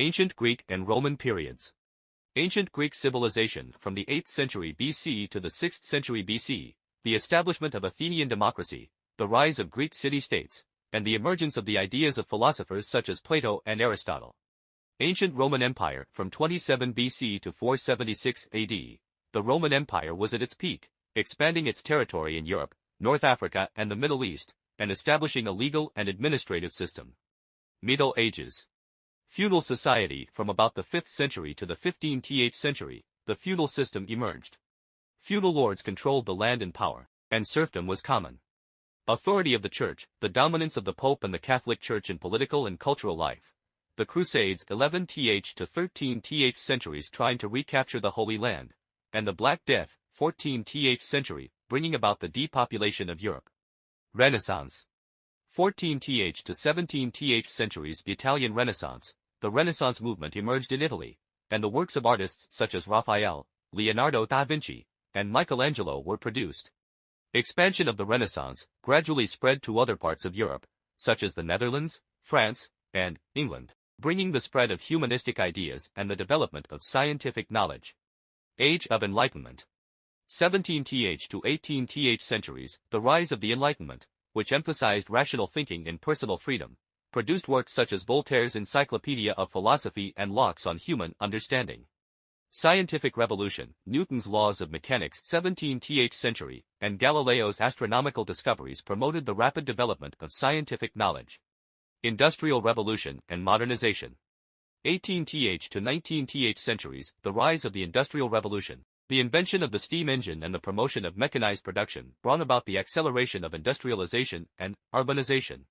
Ancient Greek and Roman periods. Ancient Greek civilization from the 8th century BC to the 6th century BC, the establishment of Athenian democracy, the rise of Greek city-states, and the emergence of the ideas of philosophers such as Plato and Aristotle. Ancient Roman Empire from 27 BC to 476 AD. The Roman Empire was at its peak, expanding its territory in Europe, North Africa and the Middle East, and establishing a legal and administrative system. Middle Ages. Feudal society from about the 5th century to the 15th century, the feudal system emerged. Feudal lords controlled the land and power, and serfdom was common. Authority of the Church, the dominance of the Pope and the Catholic Church in political and cultural life. The Crusades 11th to 13th centuries trying to recapture the Holy Land, and the Black Death 14th century, bringing about the depopulation of Europe. Renaissance. 14th to 17th centuries. The Italian Renaissance. The Renaissance movement emerged in Italy, and the works of artists such as Raphael, Leonardo da Vinci, and Michelangelo were produced. Expansion of the Renaissance gradually spread to other parts of Europe, such as the Netherlands, France, and England, bringing the spread of humanistic ideas and the development of scientific knowledge. Age of Enlightenment. 17th to 18th centuries, the rise of the Enlightenment, which emphasized rational thinking and personal freedom, produced works such as Voltaire's Encyclopedia of Philosophy and Locke's On Human Understanding. Scientific Revolution, Newton's laws of mechanics 17th century, and Galileo's astronomical discoveries promoted the rapid development of scientific knowledge. Industrial Revolution and Modernization. 18th to 19th centuries, the rise of the Industrial Revolution. The invention of the steam engine and the promotion of mechanized production brought about the acceleration of industrialization and urbanization.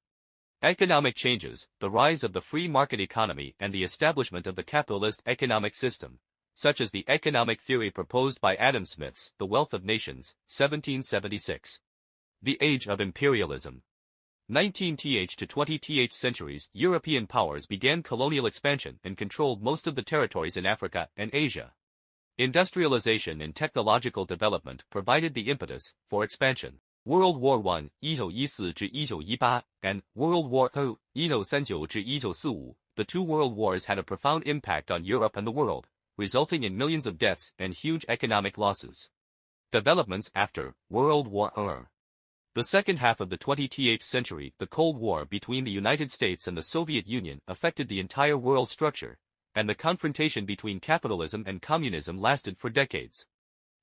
Economic changes, the rise of the free market economy and the establishment of the capitalist economic system, such as the economic theory proposed by Adam Smith's The Wealth of Nations, 1776. The Age of Imperialism. 19th to 20th centuries, European powers began colonial expansion and controlled most of the territories in Africa and Asia. Industrialization and technological development provided the impetus for expansion. World War I, 1914-1918, and World War II, 1939-1945, the two world wars had a profound impact on Europe and the world, resulting in millions of deaths and huge economic losses. Developments after World War I. The second half of the 20th century, the Cold War between the United States and the Soviet Union affected the entire world structure, and the confrontation between capitalism and communism lasted for decades.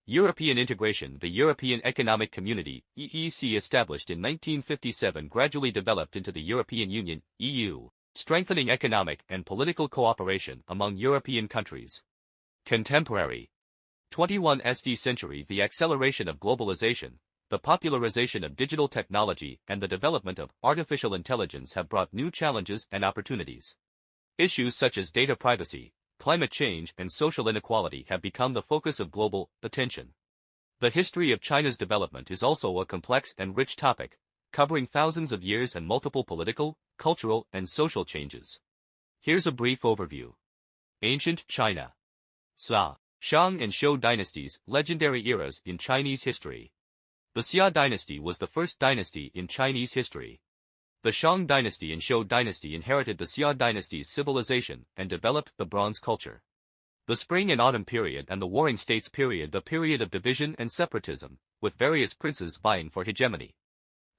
European integration. The European Economic Community, EEC, established in 1957, gradually developed into the European Union, EU, strengthening economic and political cooperation among European countries. Contemporary. 21st century. The acceleration of globalization, the popularization of digital technology, and the development of artificial intelligence have brought new challenges and opportunities. Issues such as data privacy, climate change, and social inequality have become the focus of global attention. The history of China's development is also a complex and rich topic, covering thousands of years and multiple political, cultural, and social changes. Here's a brief overview. Ancient China. Xia, Shang and Shou dynasties, legendary eras in Chinese history. The Xia dynasty was the first dynasty in Chinese history. The Shang dynasty and Shou dynasty inherited the Xia dynasty's civilization and developed the Bronze culture. The Spring and Autumn period and the Warring States period, the period of division and separatism, with various princes vying for hegemony.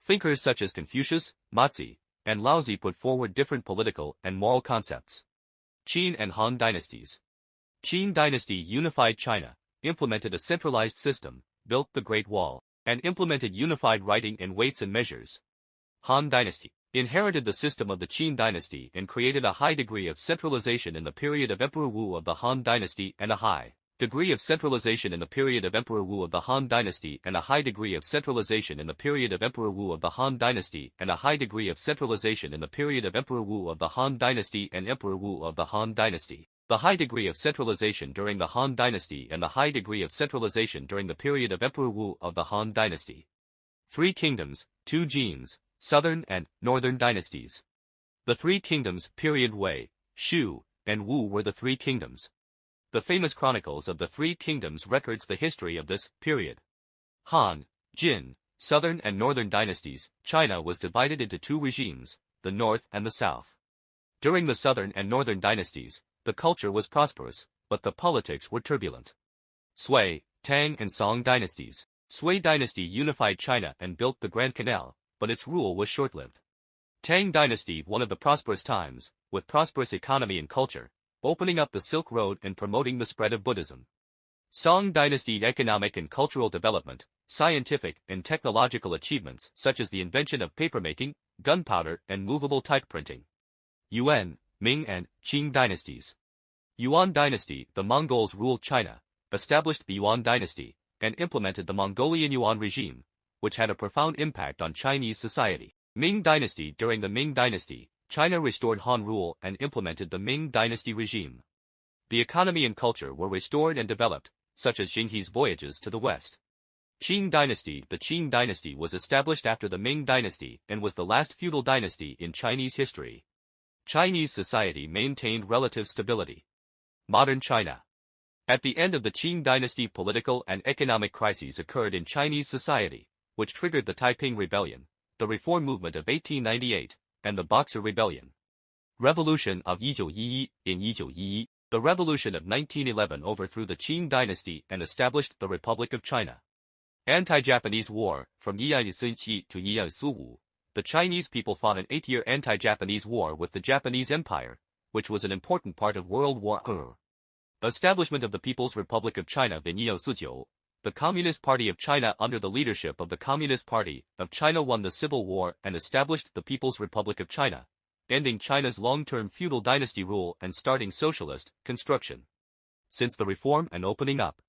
Thinkers such as Confucius, Mozi, and Laozi put forward different political and moral concepts. Qin and Han dynasties. Qin dynasty unified China, implemented a centralized system, built the Great Wall, and implemented unified writing and weights and measures. Han dynasty inherited the system of the Qin dynasty and created a high degree of centralization in the period of Emperor Wu of the Han dynasty and a high degree of centralization in the period of Emperor Wu of the Han dynasty and a high degree of centralization in the period of Emperor Wu of the Han dynasty and a high degree of centralization in the period of Emperor Wu of the Han dynasty and Emperor Wu of the Han dynasty. The high degree of centralization during the Han dynasty and the high degree of centralization during the period of Emperor Wu of the Han dynasty. Three kingdoms, two Jins, Southern and Northern dynasties. The Three Kingdoms period Wei, Shu, and Wu were the Three Kingdoms. The famous Chronicles of the Three Kingdoms records the history of this period. Han, Jin, Southern and Northern dynasties. China was divided into two regimes, the North and the South. During the Southern and Northern dynasties, The culture was prosperous, but the politics were turbulent. Sui, Tang and Song dynasties. Sui dynasty unified China and built the Grand Canal, but its rule was short-lived. Tang dynasty, one of the prosperous times, with prosperous economy and culture, opening up the Silk Road and promoting the spread of Buddhism. Song dynasty economic and cultural development, scientific and technological achievements such as the invention of papermaking, gunpowder and movable type printing. Yuan, Ming and Qing dynasties. Yuan dynasty, the Mongols ruled China, established the Yuan dynasty, and implemented the Mongolian Yuan regime, which had a profound impact on Chinese society. Ming dynasty. During the Ming dynasty, China restored Han rule and implemented the Ming dynasty regime. The economy and culture were restored and developed, such as Xinghi's voyages to the west. Qing dynasty. The Qing dynasty was established after the Ming dynasty and was the last feudal dynasty in Chinese history. Chinese society maintained relative stability. Modern China. At the end of the Qing dynasty, political and economic crises occurred in Chinese society, which triggered the Taiping Rebellion, the Reform Movement of 1898, and the Boxer Rebellion. Revolution of 1911. In 1911, the Revolution of 1911 overthrew the Qing dynasty and established the Republic of China. Anti-Japanese War. From 1917 to 1915, the Chinese people fought an 8-year anti-Japanese war with the Japanese Empire, which was an important part of World War I. Establishment of the People's Republic of China in 1949. The Communist Party of China under the leadership of the Communist Party of China won the Civil War and established the People's Republic of China, ending China's long-term feudal dynasty rule and starting socialist construction. Since the reform and opening up.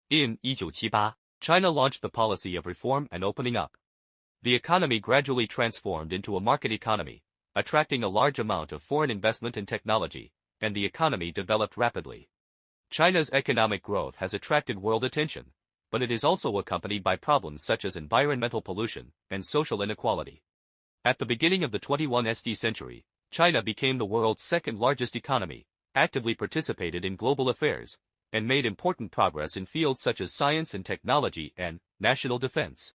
In 1978, China launched the policy of reform and opening up. The economy gradually transformed into a market economy, attracting a large amount of foreign investment and technology, and the economy developed rapidly. China's economic growth has attracted world attention, but it is also accompanied by problems such as environmental pollution and social inequality. At the beginning of the 21st century, China became the world's second-largest economy, actively participated in global affairs, and made important progress in fields such as science and technology and national defense.